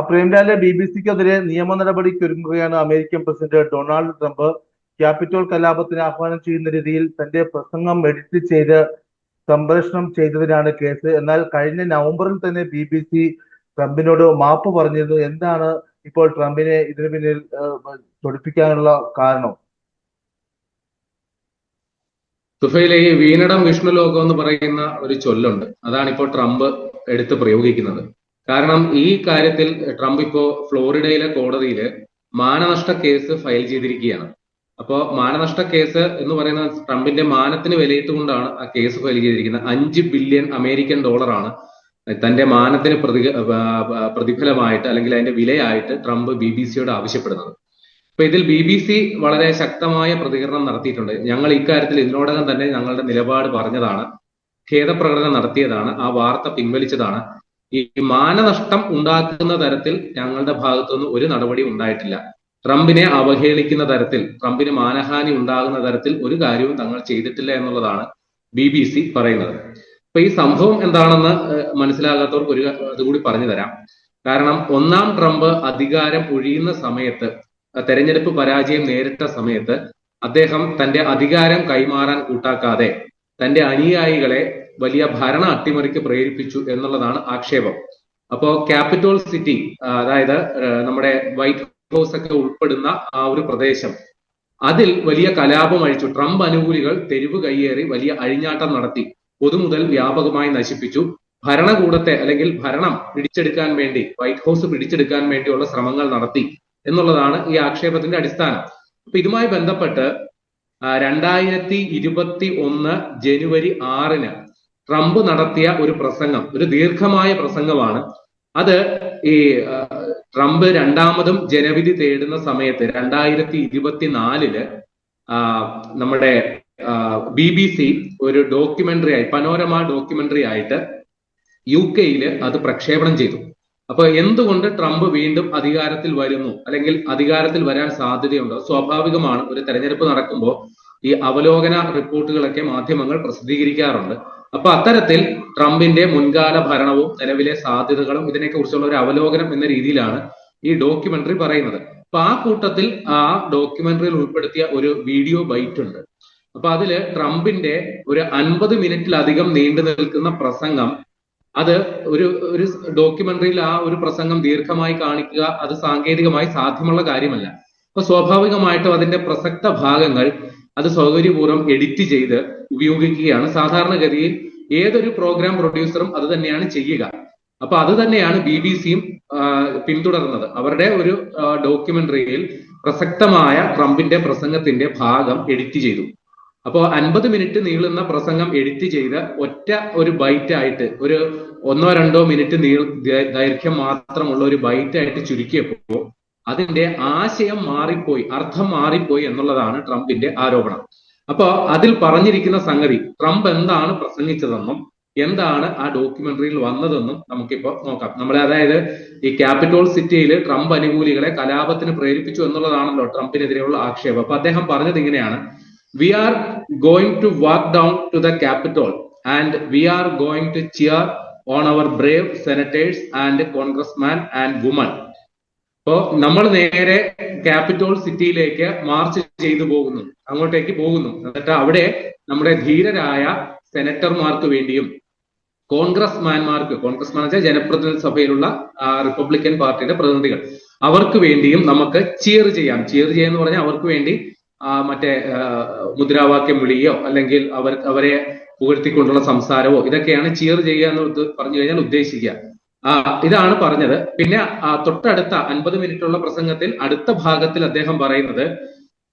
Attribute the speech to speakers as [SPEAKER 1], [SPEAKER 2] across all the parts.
[SPEAKER 1] പ്രേംലാലെ, BBC-ക്കെതിരെ നിയമ നടപടിക്കൊരുങ്ങുകയാണ് American president Donald Trump. Capitol കലാപത്തിന് ആഹ്വാനം ചെയ്യുന്ന രീതിയിൽ തന്റെ പ്രസംഗം എഡിറ്റ് ചെയ്ത് സംപ്രേഷണം ചെയ്തതിനാണ് കേസ്. എന്നാൽ കഴിഞ്ഞ നവംബറിൽ തന്നെ BBC ട്രംപിനോട് മാപ്പ് പറഞ്ഞിരുന്നു. എന്താണ് ഇപ്പോൾ ട്രംപിനെ ഇതിനു പിന്നിൽ തൊടിപ്പിക്കാനുള്ള കാരണം?
[SPEAKER 2] തുഫയിലെ ഈ വീണടം വിഷ്ണു ലോകം എന്ന് പറയുന്ന ഒരു ചൊല്ലുണ്ട്. അതാണ് ഇപ്പോൾ ട്രംപ് എടുത്ത് പ്രയോഗിക്കുന്നത്. കാരണം ഈ കാര്യത്തിൽ ട്രംപ് ഇപ്പോ ഫ്ലോറിഡയിലെ കോടതിയിൽ മാനനഷ്ട കേസ് ഫയൽ ചെയ്തിരിക്കുകയാണ്. അപ്പോ മാനനഷ്ട കേസ് എന്ന് പറയുന്ന ട്രംപിന്റെ മാനത്തിന് വിലയിട്ടുകൊണ്ടാണ് ആ കേസ് ഫയൽ ചെയ്തിരിക്കുന്നത്. 5 ബില്യൺ അമേരിക്കൻ ഡോളറാണ് തന്റെ മാനത്തിന് പ്രതിഫലമായിട്ട് അല്ലെങ്കിൽ അതിന്റെ വിലയായിട്ട് ട്രംപ് BBC-യോട് ആവശ്യപ്പെടുന്നത്. അപ്പൊ ഇതിൽ BBC വളരെ ശക്തമായ പ്രതികരണം നടത്തിയിട്ടുണ്ട്. ഞങ്ങൾ ഇക്കാര്യത്തിൽ ഇതിനോടകം തന്നെ ഞങ്ങളുടെ നിലപാട് പറഞ്ഞതാണ്, ഖേദപ്രകടനം നടത്തിയതാണ്, ആ വാർത്ത പിൻവലിച്ചതാണ്. ഈ മാനനഷ്ടം ഉണ്ടാക്കുന്ന തരത്തിൽ ഞങ്ങളുടെ ഭാഗത്തുനിന്ന് ഒരു നടപടി ഉണ്ടായിട്ടില്ല. ട്രംപിനെ അവഹേളിക്കുന്ന തരത്തിൽ, ട്രംപിന് മാനഹാനി ഉണ്ടാകുന്ന തരത്തിൽ ഒരു കാര്യവും തങ്ങൾ ചെയ്തിട്ടില്ല എന്നുള്ളതാണ് BBC പറയുന്നത്. അപ്പൊ ഈ സംഭവം എന്താണെന്ന് മനസ്സിലാകാത്തവർക്ക് ഒരു അതുകൂടി പറഞ്ഞു തരാം. കാരണം ഒന്നാം ട്രംപ് അധികാരം ഒഴിയുന്ന സമയത്ത്, തെരഞ്ഞെടുപ്പ് പരാജയം നേരിട്ട സമയത്ത് അദ്ദേഹം തന്റെ അധികാരം കൈമാറാൻ കൂട്ടാക്കാതെ തന്റെ അനുയായികളെ വലിയ ഭരണ അട്ടിമറിക്ക് പ്രേരിപ്പിച്ചു എന്നുള്ളതാണ് ആക്ഷേപം. അപ്പോ ക്യാപിറ്റോൾ സിറ്റി, അതായത് നമ്മുടെ വൈറ്റ് ഹൗസ് ഒക്കെ ഉൾപ്പെടുന്ന ആ ഒരു പ്രദേശം, അതിൽ വലിയ കലാപം അഴിച്ചു. ട്രംപ് അനുകൂലികൾ തെരുവ് കയ്യേറി വലിയ അഴിഞ്ഞാട്ടം നടത്തി, പൊതുമുതൽ വ്യാപകമായി നശിപ്പിച്ചു. ഭരണകൂടത്തെ അല്ലെങ്കിൽ ഭരണം പിടിച്ചെടുക്കാൻ വേണ്ടി, വൈറ്റ് ഹൗസ് പിടിച്ചെടുക്കാൻ വേണ്ടിയുള്ള ശ്രമങ്ങൾ നടത്തി എന്നുള്ളതാണ് ഈ ആക്ഷേപത്തിന്റെ അടിസ്ഥാനം. അപ്പൊ ഇതുമായി ബന്ധപ്പെട്ട് 2021 ജനുവരി 6-ന് ട്രംപ് നടത്തിയ ഒരു പ്രസംഗം, ഒരു ദീർഘമായ പ്രസംഗമാണ് അത്. ഈ ട്രംപ് രണ്ടാമതും ജനവിധി തേടുന്ന സമയത്ത് 2024-ല് നമ്മുടെ BBC ഒരു ഡോക്യുമെന്ററി ആയി, പനോരമ ഡോക്യുമെന്ററി ആയിട്ട് UK-ല് അത് പ്രക്ഷേപണം ചെയ്തു. അപ്പൊ എന്തുകൊണ്ട് ട്രംപ് വീണ്ടും അധികാരത്തിൽ വരുന്നു, അല്ലെങ്കിൽ അധികാരത്തിൽ വരാൻ സാധ്യതയുണ്ടോ? സ്വാഭാവികമാണ്, ഒരു തെരഞ്ഞെടുപ്പ് നടക്കുമ്പോൾ ഈ അവലോകന റിപ്പോർട്ടുകളൊക്കെ മാധ്യമങ്ങൾ പ്രസിദ്ധീകരിക്കാറുണ്ട്. അപ്പൊ അത്തരത്തിൽ ട്രംപിന്റെ മുൻകാല ഭരണവും നിലവിലെ സാധ്യതകളും ഇതിനെയൊക്കെ കുറിച്ചുള്ള ഒരു അവലോകനം എന്ന രീതിയിലാണ് ഈ ഡോക്യുമെന്ററി പറയുന്നത്. അപ്പൊ ആ കൂട്ടത്തിൽ ആ ഡോക്യുമെന്ററിയിൽ ഉൾപ്പെടുത്തിയ ഒരു വീഡിയോ ബൈറ്റ് ഉണ്ട്. അപ്പൊ അതില് ട്രംപിന്റെ ഒരു 50 മിനിറ്റിലധികം നീണ്ടു നിൽക്കുന്ന പ്രസംഗം, അത് ഒരു ഡോക്യുമെന്ററിയിൽ ആ ഒരു പ്രസംഗം ദീർഘമായി കാണിക്കുക അത് സാങ്കേതികമായി സാധ്യമുള്ള കാര്യമല്ല. അപ്പൊ സ്വാഭാവികമായിട്ടും അതിന്റെ പ്രസക്ത ഭാഗങ്ങൾ അത് സൗകര്യപൂർവ്വം എഡിറ്റ് ചെയ്ത് ഉപയോഗിക്കുകയാണ് സാധാരണഗതിയിൽ ഏതൊരു പ്രോഗ്രാം പ്രൊഡ്യൂസറും അത് തന്നെയാണ് ചെയ്യുക. അപ്പൊ അത് തന്നെയാണ് BBC-യും പിന്തുടർന്നത്. അവരുടെ ഒരു ഡോക്യുമെന്ററിയിൽ പ്രസക്തമായ ട്രംപിന്റെ പ്രസംഗത്തിന്റെ ഭാഗം എഡിറ്റ് ചെയ്തു. അപ്പോൾ 50 മിനിറ്റ് നീളുന്ന പ്രസംഗം എഡിറ്റ് ചെയ്ത് ഒറ്റ ഒരു ബൈറ്റ് ആയിട്ട്, ഒരു 1-2 മിനിറ്റ് ദൈർഘ്യം മാത്രമുള്ള ഒരു ബൈറ്റ് ആയിട്ട് ചുരുക്കിയപ്പോൾ അതിന്റെ ആശയം മാറിപ്പോയി, അർത്ഥം മാറിപ്പോയി എന്നുള്ളതാണ് ട്രംപിന്റെ ആരോപണം. അപ്പൊ അതിൽ പറഞ്ഞിരിക്കുന്ന സംഗതി, ട്രംപ് എന്താണ് പ്രസംഗിച്ചതെന്നും എന്താണ് ആ ഡോക്യുമെന്ററിയിൽ വന്നതെന്നും നമുക്കിപ്പോ നോക്കാം. അതായത് ഈ ക്യാപിറ്റോൾ സിറ്റിയിൽ ട്രംപ് അനുകൂലികളെ കലാപത്തിന് പ്രേരിപ്പിച്ചു എന്നുള്ളതാണല്ലോ ട്രംപിനെതിരെയുള്ള ആക്ഷേപം. അപ്പൊ അദ്ദേഹം പറഞ്ഞത് ഇങ്ങനെയാണ്: We are going to walk down to the Capitol and we are going to cheer on our brave senators and congressmen and women. അപ്പോ നമ്മൾ നേരെ ക്യാപിറ്റോൾ സിറ്റിയിലേക്ക് മാർച്ച് ചെയ്തു പോകുന്നു, അങ്ങോട്ടേക്ക് പോകുന്നു. എന്നിട്ട് അവിടെ നമ്മുടെ ധീരരായ സെനറ്റർമാർക്ക് വേണ്ടിയും കോൺഗ്രസ്മാൻമാർക്ക്, കോൺഗ്രസ്മാൻ വെച്ചാൽ ജനപ്രതിനിധി സഭയിലുള്ള റിപ്പബ്ലിക്കൻ പാർട്ടിയുടെ പ്രതിനിധികൾ, അവർക്ക് വേണ്ടിയും നമുക്ക് ചിയർ ചെയ്യാം. ചിയർ ചെയ്യാന്ന് പറഞ്ഞാൽ അവർക്ക് വേണ്ടി മറ്റേ മുദ്രാവാക്യം വിളിയോ അല്ലെങ്കിൽ അവരെ പുകഴ്ത്തിക്കൊണ്ടുള്ള സംസാരമോ, ഇതൊക്കെയാണ് ചിയർ ചെയ്യുക എന്ന് പറഞ്ഞു കഴിഞ്ഞാൽ ഉദ്ദേശിക്കുക. ഇതാണ് പറഞ്ഞത്. പിന്നെ തൊട്ടടുത്ത 50 മിനിറ്റുള്ള പ്രസംഗത്തിൽ അടുത്ത ഭാഗത്തിൽ അദ്ദേഹം പറയുന്നത്,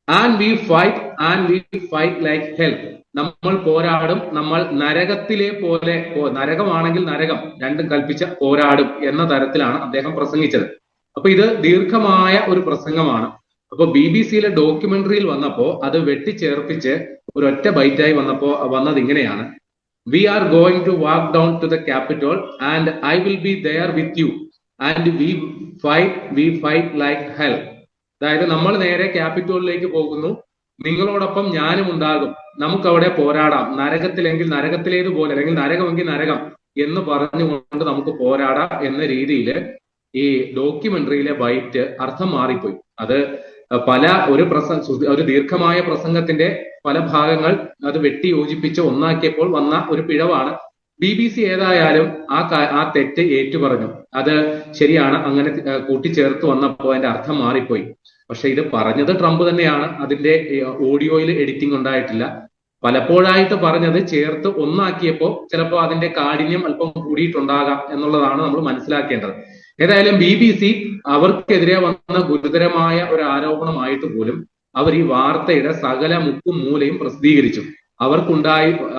[SPEAKER 2] and we fight like hell. നമ്മൾ പോരാടും, നമ്മൾ നരകത്തിലെ പോലെ, നരകമാണെങ്കിൽ നരകം രണ്ടും കൽപ്പിച്ച പോരാടും എന്ന തരത്തിലാണ് അദ്ദേഹം പ്രസംഗിച്ചത്. അപ്പൊ ഇത് ദീർഘമായ ഒരു പ്രസംഗമാണ്. അപ്പൊ BBC-യിലെ ഡോക്യുമെന്ററിയിൽ വന്നപ്പോ അത് വെട്ടിച്ചേർപ്പിച്ച് ഒരൊറ്റ ബൈറ്റായി വന്നത് ഇങ്ങനെയാണ്: We are going to walk down to the Capitol and I will be there with you and we fight like hell. അതായത് നമ്മൾ നേരെ ക്യാപിറ്റോളിലേക്ക് പോകുന്നു, നിങ്ങളോടൊപ്പം ഞാനും ഉണ്ടാകും, നമുക്ക് അവിടെ പോരാടാം, നരകത്തിലെങ്കിൽ നരകത്തിലേതുപോലെ അല്ലെങ്കിൽ നരകമെങ്കിൽ നരകം എന്ന് പറഞ്ഞുകൊണ്ട് നമുക്ക് പോരാടാം എന്ന രീതിയിൽ ഈ ഡോക്യുമെന്ററിയിലെ ബൈറ്റ് അർത്ഥം മാറിപ്പോയി. അത് പല ഒരു ദീർഘമായ പ്രസംഗത്തിന്റെ പല ഭാഗങ്ങൾ അത് വെട്ടി യോജിപ്പിച്ച് ഒന്നാക്കിയപ്പോൾ വന്ന ഒരു പിഴവാണ്. BBC ഏതായാലും ആ തെറ്റ് ഏറ്റുപറഞ്ഞു. അത് ശരിയാണ്, അങ്ങനെ കൂട്ടിച്ചേർത്ത് വന്നപ്പോൾ അതിന്റെ അർത്ഥം മാറിപ്പോയി. പക്ഷെ ഇത് പറഞ്ഞത് ട്രംപ് തന്നെയാണ്. അതിന്റെ ഓഡിയോയിൽ എഡിറ്റിംഗ് ഉണ്ടായിട്ടില്ല. പലപ്പോഴായിട്ട് പറഞ്ഞത് ചേർത്ത് ഒന്നാക്കിയപ്പോൾ ചിലപ്പോൾ അതിന്റെ കാഠിന്യം അല്പം കൂടിയിട്ടുണ്ടാകാം എന്നുള്ളതാണ് നമ്മൾ മനസ്സിലാക്കേണ്ടത്. ഏതായാലും BBC അവർക്കെതിരെ വന്ന ഗുരുതരമായ ഒരു ആരോപണമായിട്ട് പോലും അവർ ഈ വാർത്തയുടെ സകല മുക്കും മൂലയും പ്രസിദ്ധീകരിച്ചു.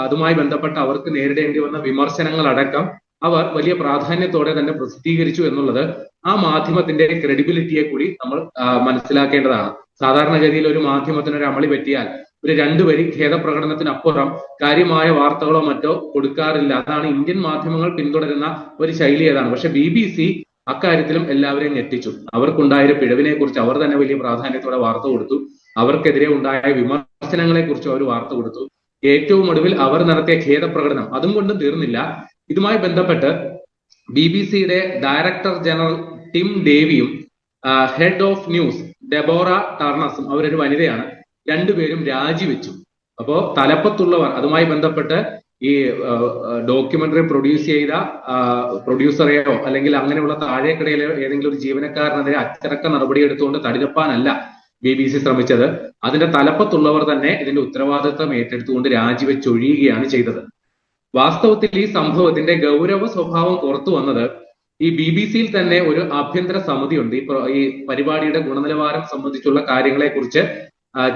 [SPEAKER 2] അതുമായി ബന്ധപ്പെട്ട് അവർക്ക് നേരിടേണ്ടി വന്ന വിമർശനങ്ങൾ അടക്കം അവർ വലിയ പ്രാധാന്യത്തോടെ തന്നെ പ്രസിദ്ധീകരിച്ചു എന്നുള്ളത് ആ മാധ്യമത്തിന്റെ ക്രെഡിബിലിറ്റിയെ കൂടി നമ്മൾ മനസ്സിലാക്കേണ്ടതാണ്. സാധാരണഗതിയിൽ ഒരു മാധ്യമത്തിന് ഒരു അമളി പറ്റിയാൽ ഒരു 2 വരി ഖേദപ്രകടനത്തിനപ്പുറം കാര്യമായ വാർത്തകളോ മറ്റോ കൊടുക്കാറില്ല. അതാണ് ഇന്ത്യൻ മാധ്യമങ്ങൾ പിന്തുടരുന്ന ഒരു ശൈലി. ഏതാണ്. പക്ഷെ BBC അക്കാര്യത്തിലും എല്ലാവരെയും ഞെട്ടിച്ചു. അവർക്കുണ്ടായ പിഴവിനെ കുറിച്ച് അവർ തന്നെ വലിയ പ്രാധാന്യത്തോടെ വാർത്ത കൊടുത്തു. അവർക്കെതിരെ ഉണ്ടായ വിമർശനങ്ങളെ കുറിച്ചും അവർ വാർത്ത കൊടുത്തു. ഏറ്റവും ഒടുവിൽ അവർ നടത്തിയ ഖേദപ്രകടനം അതും കൊണ്ടും തീർന്നില്ല. ഇതുമായി ബന്ധപ്പെട്ട് BBCയുടെ ഡയറക്ടർ ജനറൽ ടിം ഡേവിയും ഹെഡ് ഓഫ് ന്യൂസ് ഡെബോറ ടർണസും, അവരൊരു വനിതയാണ്, രണ്ടുപേരും രാജിവെച്ചു. അപ്പോ തലപ്പത്തുള്ളവർ അതുമായി ബന്ധപ്പെട്ട് ഈ ഡോക്യുമെന്ററി പ്രൊഡ്യൂസ് ചെയ്ത പ്രൊഡ്യൂസറെയോ അല്ലെങ്കിൽ അങ്ങനെയുള്ള താഴേക്കിടയിലെ ഏതെങ്കിലും ഒരു ജീവനക്കാരനെതിരെ അച്ചടക്ക നടപടി എടുത്തുകൊണ്ട് തടിതപ്പാനല്ല BBC ശ്രമിച്ചത്. അതിന്റെ തലപ്പത്തുള്ളവർ തന്നെ ഇതിന്റെ ഉത്തരവാദിത്വം ഏറ്റെടുത്തുകൊണ്ട് രാജിവെച്ചൊഴിയുകയാണ് ചെയ്തത്. വാസ്തവത്തിൽ ഈ സംഭവത്തിന്റെ ഗൗരവ സ്വഭാവം പുറത്തു വന്നത് ഈ BBC തന്നെ ഒരു ആഭ്യന്തര സമിതി ഉണ്ട്. ഈ പരിപാടിയുടെ ഗുണനിലവാരം സംബന്ധിച്ചുള്ള കാര്യങ്ങളെ കുറിച്ച്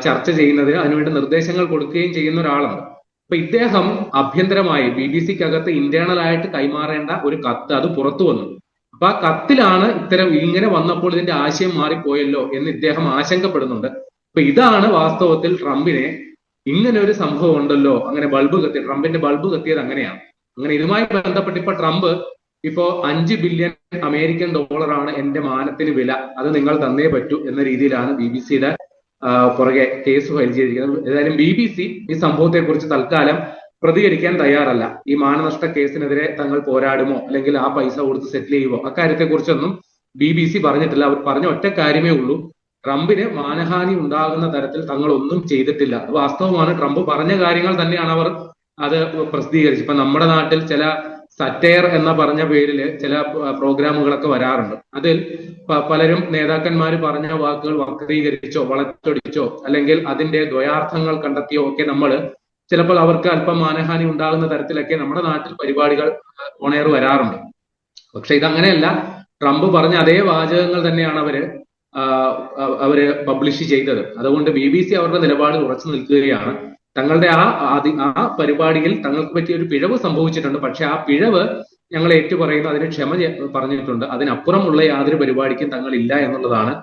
[SPEAKER 2] ചർച്ച ചെയ്യുന്നതിന് അതിനുവേണ്ടി നിർദ്ദേശങ്ങൾ കൊടുക്കുകയും ചെയ്യുന്ന ഒരാളാണ്. അപ്പൊ ഇദ്ദേഹം ആഭ്യന്തരമായി BBCക്കകത്ത് ഇന്റേണൽ ആയിട്ട് കൈമാറേണ്ട ഒരു കത്ത് അത് പുറത്തു വന്നു. അപ്പൊ ആ കത്തിലാണ് ഇങ്ങനെ വന്നപ്പോൾ ഇതിന്റെ ആശയം മാറിപ്പോയല്ലോ എന്ന് ഇദ്ദേഹം ആശങ്കപ്പെടുന്നുണ്ട്. അപ്പൊ ഇതാണ് വാസ്തവത്തിൽ ട്രംപിനെ ഇങ്ങനെ ഒരു സംഭവം ഉണ്ടല്ലോ, അങ്ങനെ ട്രംപിന്റെ ബൾബ് കത്തിയത് അങ്ങനെയാണ്. അങ്ങനെ ഇതുമായി ബന്ധപ്പെട്ട് ഇപ്പൊ ട്രംപ് ഇപ്പോ $5 ബില്യൺ അമേരിക്കൻ ഡോളറാണ് എന്റെ മാനത്തിന് വില, അത് നിങ്ങൾ തന്നേ പറ്റൂ എന്ന രീതിയിലാണ് BBCയുടെ പുറകെ കേസ് ഫയൽ ചെയ്തിരിക്കുന്നത്. ഏതായാലും BBC ഈ സംഭവത്തെ കുറിച്ച് തൽക്കാലം പ്രതികരിക്കാൻ തയ്യാറല്ല. ഈ മാനനഷ്ട കേസിനെതിരെ തങ്ങൾ പോരാടുമോ അല്ലെങ്കിൽ ആ പൈസ കൊടുത്ത് സെറ്റിൽ ചെയ്യുമോ അക്കാര്യത്തെ കുറിച്ചൊന്നും BBC പറഞ്ഞിട്ടില്ല. അവർ പറഞ്ഞ ഒറ്റ കാര്യമേ ഉള്ളൂ, ട്രംപിന് മാനഹാനി ഉണ്ടാകുന്ന തരത്തിൽ തങ്ങൾ ഒന്നും ചെയ്തിട്ടില്ല. അത് വാസ്തവമാണ്. ട്രംപ് പറഞ്ഞ കാര്യങ്ങൾ തന്നെയാണ് അവർ അത് പ്രസിദ്ധീകരിച്ചത്. ഇപ്പൊ നമ്മുടെ നാട്ടിൽ ചില സറ്റയർ എന്ന പറഞ്ഞ പേരിൽ ചില പ്രോഗ്രാമുകളൊക്കെ വരാറുണ്ട്. അതിൽ പലരും നേതാക്കന്മാർ പറഞ്ഞ വാക്കുകൾ വക്രീകരിച്ചോ വളച്ചൊടിച്ചോ അല്ലെങ്കിൽ അതിന്റെ ദ്വയാർത്ഥങ്ങൾ കണ്ടെത്തിയോ ഒക്കെ നമ്മൾ ചിലപ്പോൾ അവർക്ക് അല്പം മാനഹാനി ഉണ്ടാകുന്ന തരത്തിലൊക്കെ നമ്മുടെ നാട്ടിൽ പരിപാടികൾ ഓണയർ വരാറുണ്ട്. പക്ഷെ ഇതങ്ങനെയല്ല. ട്രംപ് പറഞ്ഞ അതേ വാചകങ്ങൾ തന്നെയാണ് അവര് പബ്ലിഷ് ചെയ്തത്. അതുകൊണ്ട് BBC അവരുടെ നിലപാടിൽ ഉറച്ചു നിൽക്കുകയാണ്. തങ്ങളുടെ ആ പരിപാടിയിൽ തങ്ങൾക്ക് പറ്റിയ ഒരു പിഴവ് സംഭവിച്ചിട്ടുണ്ട്. പക്ഷെ ആ പിഴവ് ഞങ്ങൾ ഏറ്റുപറയുന്നു, അതിന് ക്ഷമ പറഞ്ഞിട്ടുണ്ട്. അതിനപ്പുറമുള്ള യാതൊരു പരിപാടിക്കും തങ്ങളില്ല എന്നുള്ളതാണ്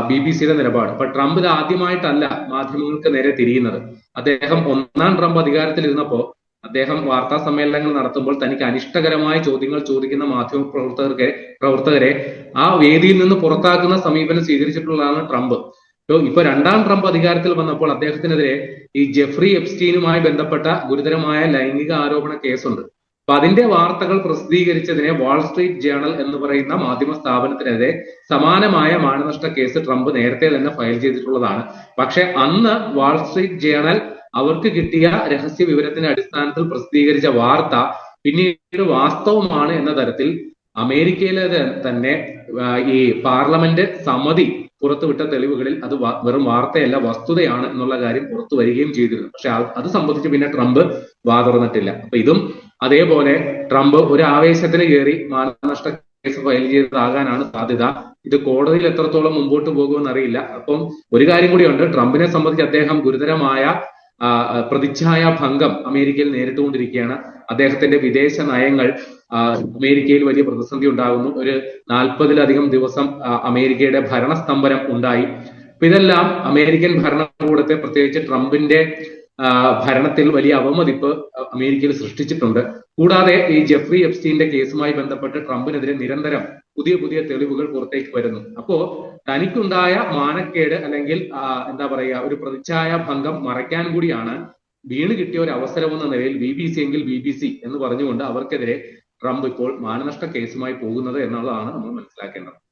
[SPEAKER 2] BBCയുടെ നിലപാട്. അപ്പൊ ട്രംപ് ഇത് ആദ്യമായിട്ടല്ല മാധ്യമങ്ങൾക്ക് നേരെ തിരിയുന്നത്. അദ്ദേഹം 1ാം ട്രംപ് അധികാരത്തിലിരുന്നപ്പോ അദ്ദേഹം വാർത്താ സമ്മേളനങ്ങൾ നടത്തുമ്പോൾ തനിക്ക് അനിഷ്ടകരമായ ചോദ്യങ്ങൾ ചോദിക്കുന്ന മാധ്യമ പ്രവർത്തകരെ ആ വേദിയിൽ നിന്ന് പുറത്താക്കുന്ന സമീപനം സ്വീകരിച്ചിട്ടുള്ളതാണ് ട്രംപ്. ഇപ്പൊ 2ാം ട്രംപ് അധികാരത്തിൽ വന്നപ്പോൾ അദ്ദേഹത്തിനെതിരെ ഈ ജെഫ്രി എപ്സ്റ്റീനുമായി ബന്ധപ്പെട്ട ഗുരുതരമായ ലൈംഗിക ആരോപണ കേസുണ്ട്. അപ്പൊ അതിന്റെ വാർത്തകൾ പ്രസിദ്ധീകരിച്ചതിനെ വാൾസ്ട്രീറ്റ് ജേണൽ എന്ന് പറയുന്ന മാധ്യമ സ്ഥാപനത്തിനെതിരെ സമാനമായ മാനനഷ്ട കേസ് ട്രംപ് നേരത്തെ തന്നെ ഫയൽ ചെയ്തിട്ടുള്ളതാണ്. പക്ഷെ അന്ന് വാൾസ്ട്രീറ്റ് ജേണൽ അവർക്ക് കിട്ടിയ രഹസ്യ വിവരത്തിന്റെ അടിസ്ഥാനത്തിൽ പ്രസിദ്ധീകരിച്ച വാർത്ത പിന്നീട് വാസ്തവമാണ് എന്ന തരത്തിൽ അമേരിക്കയിലെ തന്നെ ഈ പാർലമെന്റ് സമിതി പുറത്തുവിട്ട തെളിവുകളിൽ അത് വെറും വാർത്തയല്ല വസ്തുതയാണ് എന്നുള്ള കാര്യം പുറത്തു വരികയും ചെയ്തിരുന്നു. പക്ഷെ അത് സംബന്ധിച്ച് പിന്നെ ട്രംപ് വാ തുറന്നിട്ടില്ല. അപ്പൊ ഇതും അതേപോലെ ട്രംപ് ഒരു ആവേശത്തിന് കയറി മാനനഷ്ട കേസ് ഫയൽ ചെയ്തതാകാനാണ് സാധ്യത. ഇത് കോടതിയിൽ എത്രത്തോളം മുമ്പോട്ട് പോകുമെന്ന് അറിയില്ല. അപ്പം ഒരു കാര്യം കൂടിയുണ്ട്, ട്രംപിനെ സംബന്ധിച്ച് അദ്ദേഹം ഗുരുതരമായ പ്രതിച്ഛായ ഭംഗം അമേരിക്കയിൽ നേരിട്ടുകൊണ്ടിരിക്കുകയാണ്. അദ്ദേഹത്തിന്റെ വിദേശ നയങ്ങൾ അമേരിക്കയിൽ വലിയ പ്രതിസന്ധി ഉണ്ടാകുന്നു. ഒരു 40-ലധികം ദിവസം അമേരിക്കയുടെ ഭരണസ്തംഭനം ഉണ്ടായി. അപ്പൊ ഇതെല്ലാം അമേരിക്കൻ ഭരണകൂടത്തെ, പ്രത്യേകിച്ച് ട്രംപിന്റെ ഭരണത്തിൽ വലിയ അവമതിപ്പ് അമേരിക്കയിൽ സൃഷ്ടിച്ചിട്ടുണ്ട്. കൂടാതെ ഈ ജെഫ്രി എപ്സ്റ്റീന്റെ കേസുമായി ബന്ധപ്പെട്ട് ട്രംപിനെതിരെ നിരന്തരം പുതിയ തെളിവുകൾ പുറത്തേക്ക് വരുന്നു. അപ്പോ തനിക്കുണ്ടായ മാനക്കേട് അല്ലെങ്കിൽ എന്താ പറയുക ഒരു പ്രതിച്ഛായ ഭംഗം മറയ്ക്കാൻ കൂടിയാണ് വീണ് കിട്ടിയ ഒരു അവസരം എന്ന നിലയിൽ BBC എങ്കിൽ BBC എന്ന് പറഞ്ഞുകൊണ്ട് അവർക്കെതിരെ ട്രംപ് ഇപ്പോൾ മാനനഷ്ട കേസുമായി പോകുന്നത് എന്നുള്ളതാണ് നമ്മൾ മനസ്സിലാക്കേണ്ടത്.